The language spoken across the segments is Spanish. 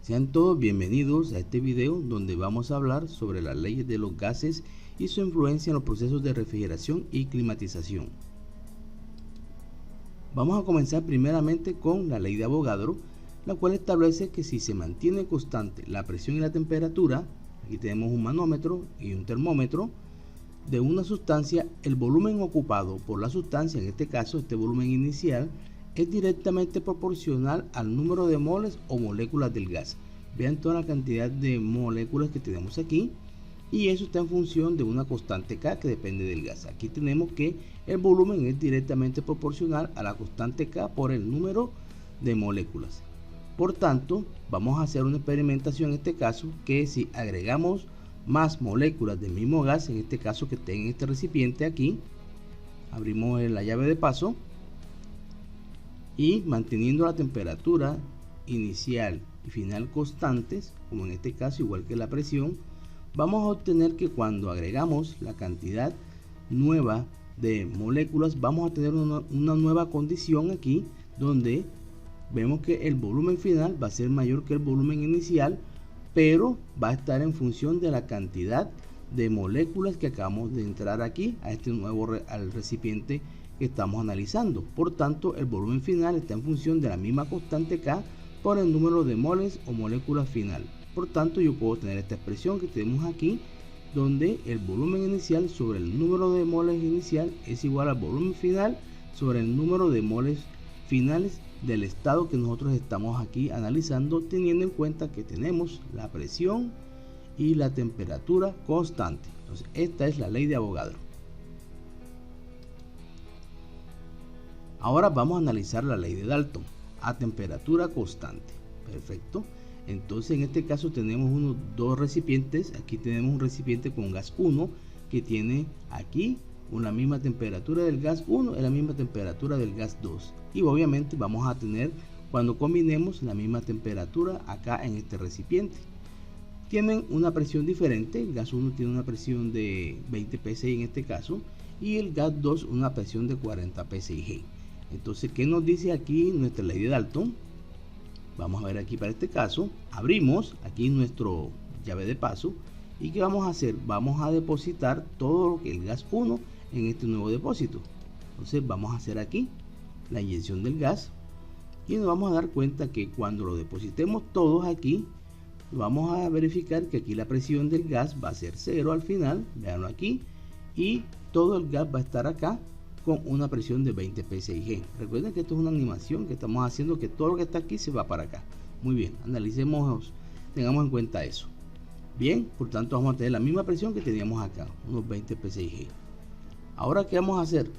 Sean todos bienvenidos a este video donde vamos a hablar sobre las leyes de los gases y su influencia en los procesos de refrigeración y climatización. Vamos a comenzar primeramente con la ley de Avogadro, la cual establece que si se mantiene constante la presión y la temperatura, aquí tenemos un manómetro y un termómetro, de una sustancia, el volumen ocupado por la sustancia, en este caso este volumen inicial, es directamente proporcional al número de moles o moléculas del gas. Vean toda la cantidad de moléculas que tenemos aquí, y eso está en función de una constante K que depende del gas. Aquí tenemos que el volumen es directamente proporcional a la constante K por el número de moléculas. Por tanto, vamos a hacer una experimentación en este caso, que si agregamos más moléculas del mismo gas, en este caso que esté en este recipiente aquí, abrimos la llave de paso y manteniendo la temperatura inicial y final constantes, como en este caso igual que la presión, vamos a obtener que cuando agregamos la cantidad nueva de moléculas, vamos a tener una nueva condición aquí, donde vemos que el volumen final va a ser mayor que el volumen inicial, pero va a estar en función de la cantidad de moléculas que acabamos de entrar aquí a este nuevo al recipiente que estamos analizando. Por tanto, el volumen final está en función de la misma constante K por el número de moles o moléculas final. Por tanto, yo puedo tener esta expresión que tenemos aquí, donde el volumen inicial sobre el número de moles inicial es igual al volumen final sobre el número de moles finales del estado que nosotros estamos aquí analizando, teniendo en cuenta que tenemos la presión y la temperatura constante. Entonces, esta es la ley de Avogadro. Ahora vamos a analizar la ley de Dalton a temperatura constante. Perfecto. Entonces, en este caso tenemos dos recipientes. Aquí tenemos un recipiente con gas 1 que tiene aquí la misma temperatura del gas 1 y la misma temperatura del gas 2, y obviamente vamos a tener, cuando combinemos, la misma temperatura acá en este recipiente. Tienen una presión diferente. El gas 1 tiene una presión de 20 psi en este caso, y el gas 2 una presión de 40 psi. Entonces, ¿qué nos dice aquí nuestra ley de Dalton? Vamos a ver aquí para este caso, abrimos aquí nuestro llave de paso, y ¿qué vamos a hacer? Vamos a depositar todo lo que el gas 1 en este nuevo depósito. Entonces vamos a hacer aquí la inyección del gas, y nos vamos a dar cuenta que cuando lo depositemos todos aquí, vamos a verificar que aquí la presión del gas va a ser 0 al final, veanlo aquí, y todo el gas va a estar acá con una presión de 20 psi. Recuerden que esto es una animación que estamos haciendo, que todo lo que está aquí se va para acá. Muy bien, analicemos, tengamos en cuenta eso. Bien, por tanto vamos a tener la misma presión que teníamos acá, unos 20 psi. Ahora, ¿qué vamos a hacer?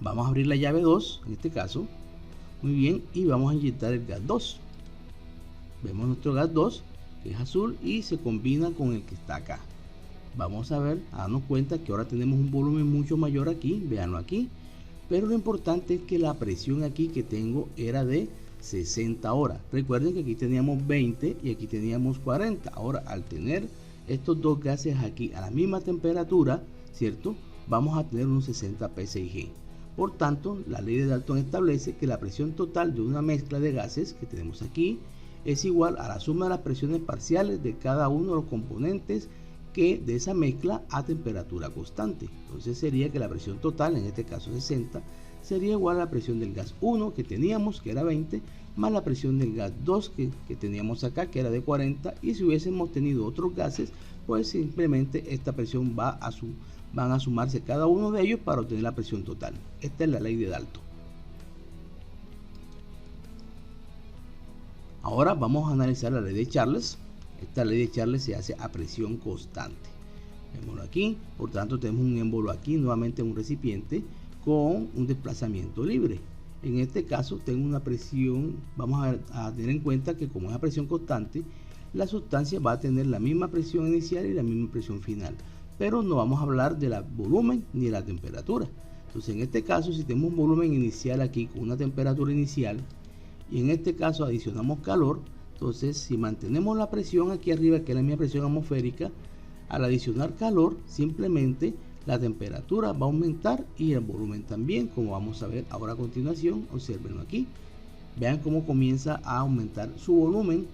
Vamos a abrir la llave 2, en este caso. Muy bien, y vamos a inyectar el gas 2. Vemos nuestro gas 2, que es azul, y se combina con el que está acá. Vamos a ver, a darnos cuenta que ahora tenemos un volumen mucho mayor aquí, véanlo aquí. Pero lo importante es que la presión aquí que tengo era de 60 horas. Recuerden que aquí teníamos 20 y aquí teníamos 40. Ahora, al tener estos dos gases aquí a la misma temperatura, ¿cierto?, vamos a tener unos 60 psi. Por tanto, la ley de Dalton establece que la presión total de una mezcla de gases que tenemos aquí es igual a la suma de las presiones parciales de cada uno de los componentes que de esa mezcla a temperatura constante. Entonces sería que la presión total, en este caso 60, sería igual a la presión del gas 1 que teníamos, que era 20, más la presión del gas 2 que teníamos acá, que era de 40, y si hubiésemos tenido otros gases, pues simplemente esta presión van a sumarse cada uno de ellos para obtener la presión total. Esta es la ley de Dalton. Ahora vamos a analizar la ley de Charles. Esta ley de Charles se hace a presión constante. Vémoslo aquí. Por tanto, tenemos un émbolo aquí, nuevamente un recipiente con un desplazamiento libre. En este caso tengo una presión. Vamos a tener en cuenta que como es a presión constante, la sustancia va a tener la misma presión inicial y la misma presión final, pero no vamos a hablar del volumen ni de la temperatura. Entonces, en este caso, si tenemos un volumen inicial aquí con una temperatura inicial, y en este caso adicionamos calor, entonces si mantenemos la presión aquí arriba, que es la misma presión atmosférica, al adicionar calor, simplemente la temperatura va a aumentar y el volumen también, como vamos a ver ahora a continuación. Observenlo aquí, vean cómo comienza a aumentar su volumen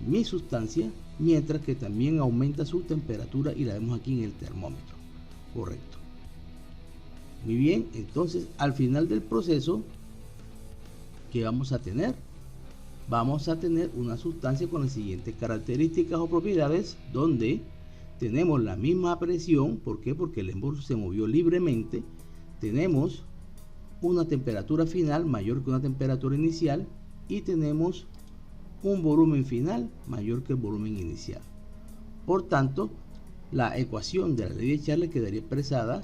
mi sustancia, mientras que también aumenta su temperatura, y la vemos aquí en el termómetro. Correcto. Muy bien, entonces al final del proceso, ¿qué vamos a tener? Vamos a tener una sustancia con las siguientes características o propiedades, donde tenemos la misma presión. ¿Por qué? Porque el émbolo se movió libremente. Tenemos una temperatura final mayor que una temperatura inicial, y tenemos un volumen final mayor que el volumen inicial. Por tanto, la ecuación de la ley de Charles quedaría expresada,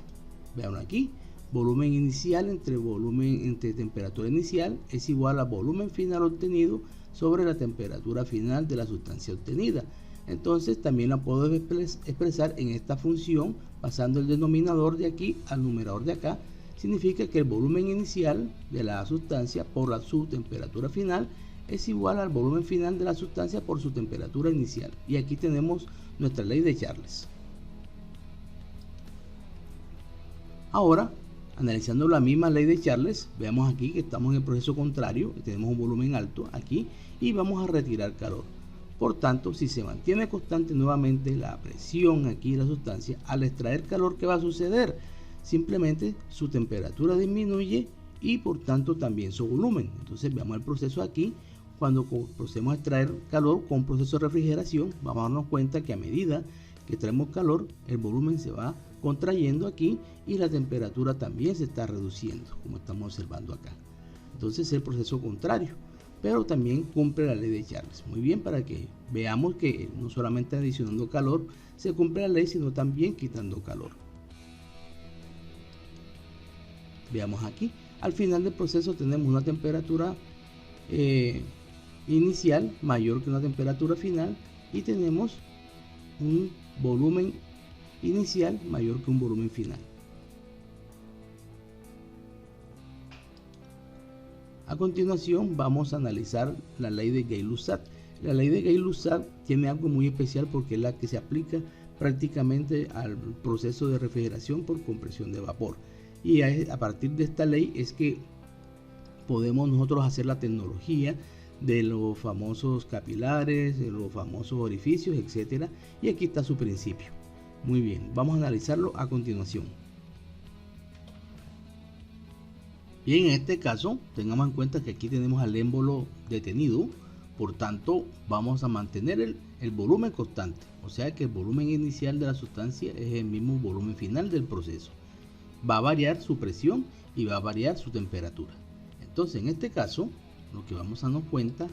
vean aquí, volumen inicial entre temperatura inicial es igual a volumen final obtenido sobre la temperatura final de la sustancia obtenida. Entonces también la puedo expresar en esta función, pasando el denominador de aquí al numerador de acá. Significa que el volumen inicial de la sustancia por su temperatura final es igual al volumen final de la sustancia por su temperatura inicial. Y aquí tenemos nuestra ley de Charles. Ahora, analizando la misma ley de Charles, veamos aquí que estamos en el proceso contrario, tenemos un volumen alto aquí y vamos a retirar calor. Por tanto, si se mantiene constante nuevamente la presión aquí de la sustancia, al extraer calor, ¿qué va a suceder? Simplemente su temperatura disminuye y por tanto también su volumen. Entonces veamos el proceso aquí. Cuando procedemos a extraer calor con un proceso de refrigeración, vamos a darnos cuenta que a medida que extraemos calor, el volumen se va contrayendo aquí y la temperatura también se está reduciendo, como estamos observando acá. Entonces es el proceso contrario, pero también cumple la ley de Charles. Muy bien, para que veamos que no solamente adicionando calor se cumple la ley, sino también quitando calor. Veamos aquí, al final del proceso tenemos una temperatura inicial mayor que una temperatura final, y tenemos un volumen inicial mayor que un volumen final. A continuación vamos a analizar la ley de Gay-Lussac. La ley de Gay-Lussac tiene algo muy especial porque es la que se aplica prácticamente al proceso de refrigeración por compresión de vapor. Y a partir de esta ley es que podemos nosotros hacer la tecnología de los famosos capilares, de los famosos orificios, etcétera. Y aquí está su principio. Muy bien, vamos a analizarlo a continuación. Bien, en este caso, tengamos en cuenta que aquí tenemos al émbolo detenido, por tanto, vamos a mantener el volumen constante. O sea que el volumen inicial de la sustancia es el mismo volumen final del proceso. Va a variar su presión y va a variar su temperatura. Entonces, en este caso, lo que vamos a darnos cuenta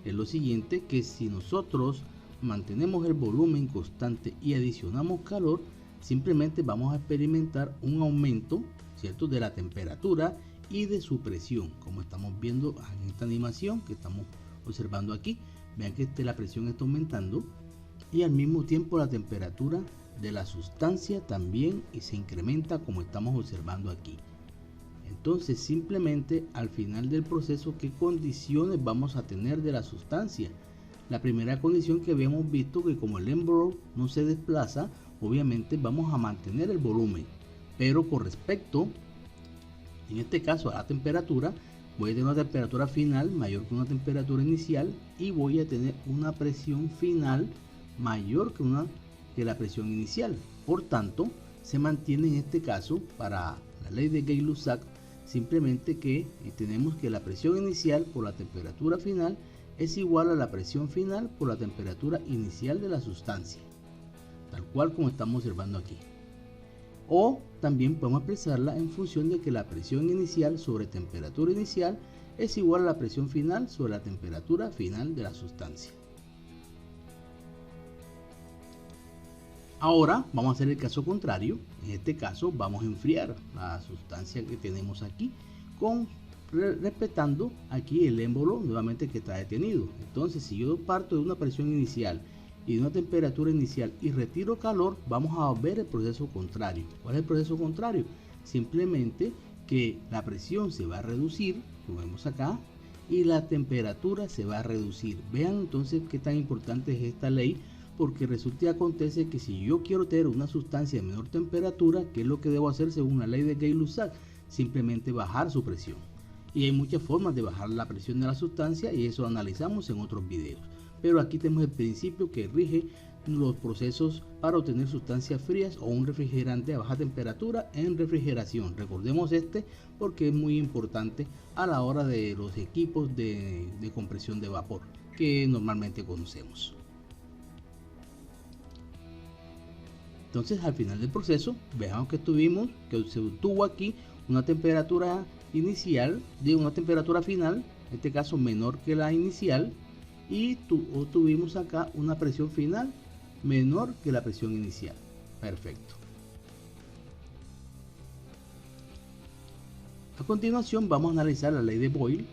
es lo siguiente, que si nosotros mantenemos el volumen constante y adicionamos calor, simplemente vamos a experimentar un aumento, ¿cierto?, de la temperatura y de su presión, como estamos viendo en esta animación que estamos observando aquí. Vean que la presión está aumentando y al mismo tiempo la temperatura de la sustancia también se incrementa, como estamos observando aquí. Entonces, simplemente al final del proceso, ¿qué condiciones vamos a tener de la sustancia? La primera condición que habíamos visto, que como el émbolo no se desplaza, obviamente vamos a mantener el volumen, pero con respecto, en este caso, a la temperatura, voy a tener una temperatura final mayor que una temperatura inicial y voy a tener una presión final mayor que la presión inicial. Por tanto, se mantiene en este caso, para la ley de Gay-Lussac, simplemente que tenemos que la presión inicial por la temperatura final es igual a la presión final por la temperatura inicial de la sustancia, tal cual como estamos observando aquí. O también podemos expresarla en función de que la presión inicial sobre temperatura inicial es igual a la presión final sobre la temperatura final de la sustancia. Ahora vamos a hacer el caso contrario. En este caso vamos a enfriar la sustancia que tenemos aquí, respetando aquí el émbolo nuevamente que está detenido. Entonces, si yo parto de una presión inicial y de una temperatura inicial y retiro calor, vamos a ver el proceso contrario. ¿Cuál es el proceso contrario? Simplemente que la presión se va a reducir, como vemos acá, y la temperatura se va a reducir. Vean entonces qué tan importante es esta ley, porque resulta y acontece que si yo quiero tener una sustancia de menor temperatura, ¿qué es lo que debo hacer según la ley de Gay-Lussac? Simplemente bajar su presión. Y hay muchas formas de bajar la presión de la sustancia y eso lo analizamos en otros videos. pero aquí tenemos el principio que rige los procesos para obtener sustancias frías o un refrigerante a baja temperatura en refrigeración. Recordemos este porque es muy importante a la hora de los equipos de compresión de vapor que normalmente conocemos. Entonces, al final del proceso, veamos que se obtuvo aquí una temperatura inicial, de una temperatura final, en este caso menor que la inicial, y obtuvimos acá una presión final menor que la presión inicial. Perfecto. A continuación vamos a analizar la ley de Boyle.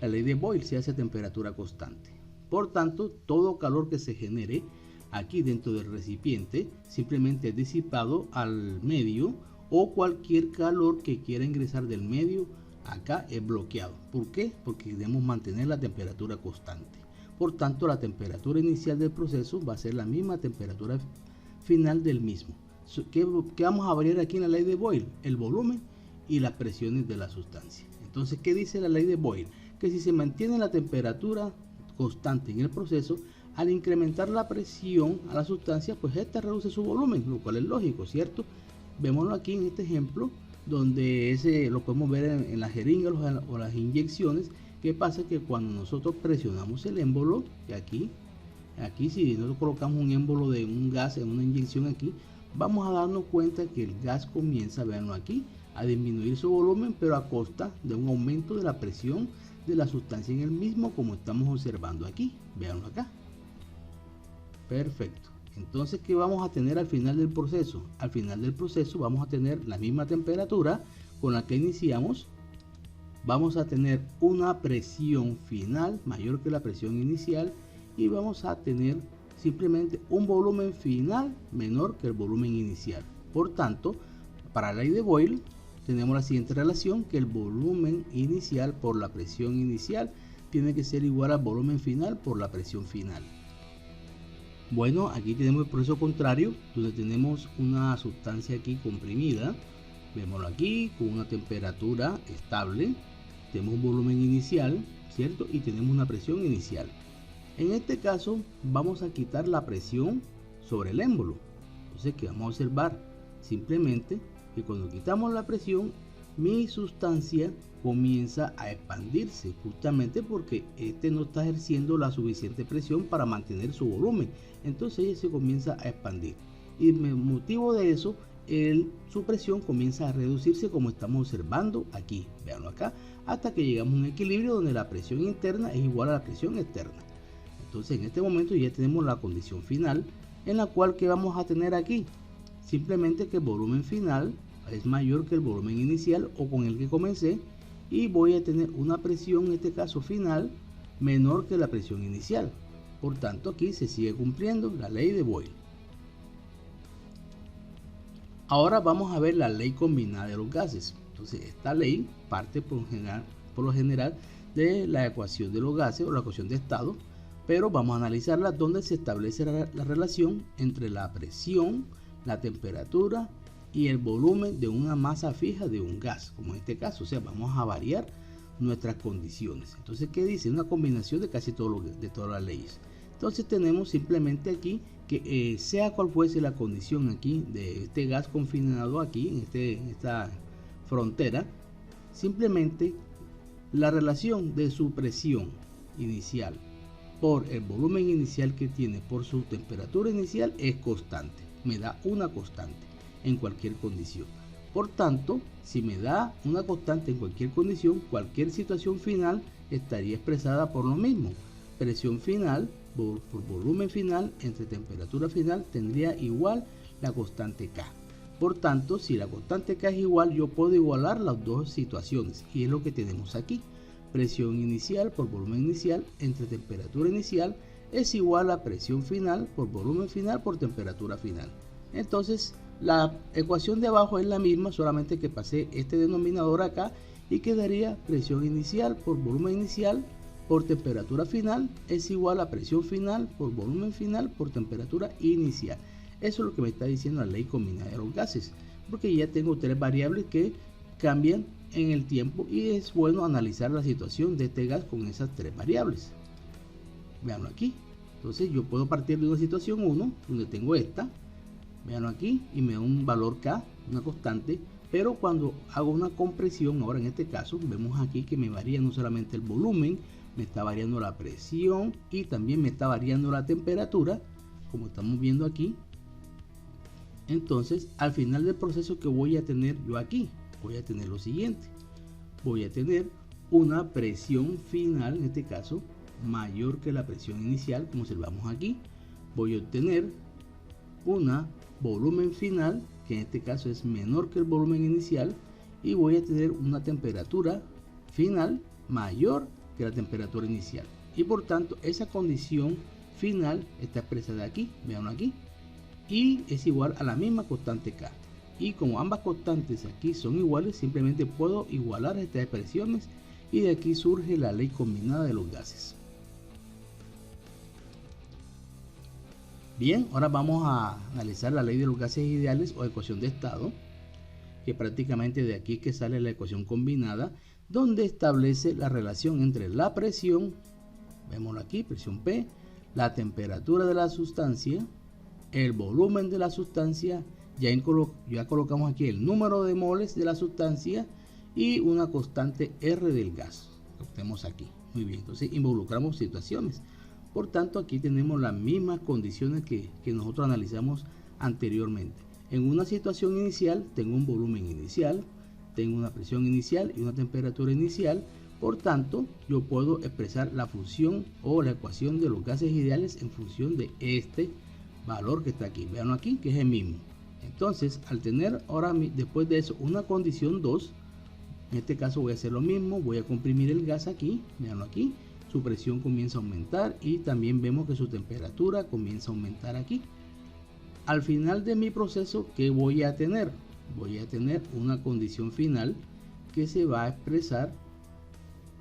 La ley de Boyle se hace a temperatura constante. Por tanto, todo calor que se genere aquí dentro del recipiente simplemente es disipado al medio, o cualquier calor que quiera ingresar del medio acá es bloqueado. ¿Por qué? Porque debemos mantener la temperatura constante. Por tanto, la temperatura inicial del proceso va a ser la misma temperatura final del mismo. ¿Qué vamos a variar aquí en la ley de Boyle? El volumen y las presiones de la sustancia. Entonces, ¿qué dice la ley de Boyle? Que si se mantiene la temperatura constante en el proceso, al incrementar la presión a la sustancia, pues esta reduce su volumen, lo cual es lógico, ¿cierto? Vémoslo aquí en este ejemplo, donde lo podemos ver en las jeringas o las inyecciones. ¿Qué pasa? Que cuando nosotros presionamos el émbolo, aquí si nosotros colocamos un émbolo de un gas en una inyección aquí, vamos a darnos cuenta que el gas comienza, veanlo aquí, a disminuir su volumen, pero a costa de un aumento de la presión de la sustancia en el mismo, como estamos observando aquí. Veanlo acá. Perfecto. Entonces, ¿qué vamos a tener al final del proceso? Al final del proceso vamos a tener la misma temperatura con la que iniciamos. Vamos a tener una presión final mayor que la presión inicial y vamos a tener simplemente un volumen final menor que el volumen inicial. Por tanto, para la ley de Boyle tenemos la siguiente relación, que el volumen inicial por la presión inicial tiene que ser igual al volumen final por la presión final. Bueno, aquí tenemos el proceso contrario, donde tenemos una sustancia aquí comprimida. Vémoslo aquí con una temperatura estable. Tenemos un volumen inicial, ¿cierto? Y tenemos una presión inicial. En este caso vamos a quitar la presión sobre el émbolo. Entonces, ¿qué vamos a observar? Simplemente que cuando quitamos la presión, mi sustancia comienza a expandirse, justamente porque no está ejerciendo la suficiente presión para mantener su volumen. Entonces ella se comienza a expandir. Y el motivo de eso, su presión comienza a reducirse, como estamos observando aquí. Veanlo acá, hasta que llegamos a un equilibrio donde la presión interna es igual a la presión externa. Entonces en este momento ya tenemos la condición final, en la cual ¿qué vamos a tener aquí? Simplemente que el volumen final es mayor que el volumen inicial o con el que comencé, y voy a tener una presión, en este caso final, menor que la presión inicial. Por tanto, aquí se sigue cumpliendo la ley de Boyle. Ahora vamos a ver la ley combinada de los gases. Entonces, esta ley parte por lo general de la ecuación de los gases o la ecuación de estado, pero vamos a analizarla donde se establece la relación entre la presión, la temperatura y el volumen de una masa fija de un gas, como en este caso. O sea, vamos a variar nuestras condiciones. Entonces, ¿qué dice? Una combinación de casi de todas las leyes. Entonces tenemos simplemente aquí que sea cual fuese la condición aquí de este gas confinado aquí en esta frontera, simplemente la relación de su presión inicial por el volumen inicial que tiene por su temperatura inicial es constante. Me da una constante en cualquier condición. Por tanto, si me da una constante en cualquier condición, cualquier situación final estaría expresada por lo mismo. Presión final por volumen final entre temperatura final tendría igual la constante K. Por tanto, si la constante K es igual, yo puedo igualar las dos situaciones, y es lo que tenemos aquí. Presión inicial por volumen inicial entre temperatura inicial es igual a presión final por volumen final por temperatura final. Entonces, la ecuación de abajo es la misma, solamente que pasé este denominador acá y quedaría presión inicial por volumen inicial por temperatura final es igual a presión final por volumen final por temperatura inicial. Eso es lo que me está diciendo la ley combinada de los gases, porque ya tengo tres variables que cambian en el tiempo y es bueno analizar la situación de este gas con esas tres variables. Veanlo aquí. Entonces yo puedo partir de una situación 1 donde tengo esta, veanlo aquí, y me da un valor K, una constante, pero cuando hago una compresión, ahora en este caso, vemos aquí que me varía no solamente el volumen, me está variando la presión y también me está variando la temperatura, como estamos viendo aquí. Entonces, al final del proceso que voy a tener yo aquí, voy a tener lo siguiente. Voy a tener una presión final, en este caso, mayor que la presión inicial, como observamos aquí. Voy a obtener una volumen final, que en este caso es menor que el volumen inicial, y voy a tener una temperatura final mayor que la temperatura inicial. Y por tanto, esa condición final está expresada aquí, veanlo aquí, y es igual a la misma constante K. Y como ambas constantes aquí son iguales, simplemente puedo igualar estas expresiones y de aquí surge la ley combinada de los gases. Bien, ahora vamos a analizar la ley de los gases ideales o ecuación de estado, que prácticamente de aquí es que sale la ecuación combinada, donde establece la relación entre la presión, vémoslo aquí, presión P, la temperatura de la sustancia, el volumen de la sustancia, ya colocamos aquí el número de moles de la sustancia y una constante R del gas, que tenemos aquí. Muy bien, entonces involucramos situaciones. Por tanto, aquí tenemos las mismas condiciones que nosotros analizamos anteriormente. En una situación inicial tengo un volumen inicial, tengo una presión inicial y una temperatura inicial. Por tanto, yo puedo expresar la función o la ecuación de los gases ideales en función de este valor que está aquí. Veanlo aquí, que es el mismo. Entonces, al tener ahora después de eso una condición 2, en este caso voy a hacer lo mismo, voy a comprimir el gas aquí, veanlo aquí, su presión comienza a aumentar y también vemos que su temperatura comienza a aumentar aquí. Al final de mi proceso, ¿qué voy a tener? Voy a tener una condición final que se va a expresar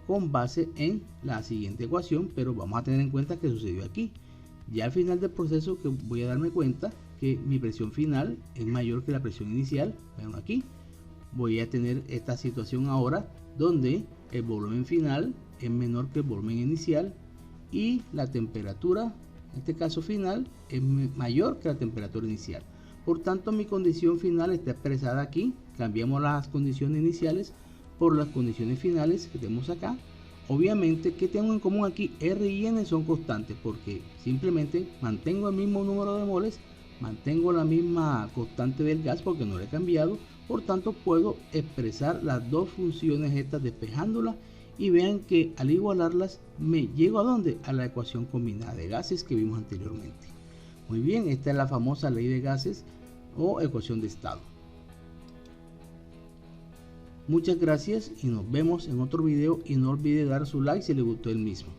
con base en la siguiente ecuación, pero vamos a tener en cuenta que sucedió aquí. Ya al final del proceso que voy a darme cuenta que mi presión final es mayor que la presión inicial, vean aquí. Voy a tener esta situación ahora donde el volumen final es menor que el volumen inicial y la temperatura, en este caso final, es mayor que la temperatura inicial. Por tanto, mi condición final está expresada aquí. Cambiamos las condiciones iniciales por las condiciones finales que tenemos acá. Obviamente, ¿qué tengo en común aquí? R y N son constantes porque simplemente mantengo el mismo número de moles, mantengo la misma constante del gas porque no lo he cambiado. Por tanto, puedo expresar las dos funciones estas despejándolas y vean que al igualarlas me llego a ¿dónde? A la ecuación combinada de gases que vimos anteriormente. Muy bien, esta es la famosa ley de gases o ecuación de estado. Muchas gracias y nos vemos en otro video y no olvide dar su like si le gustó el mismo.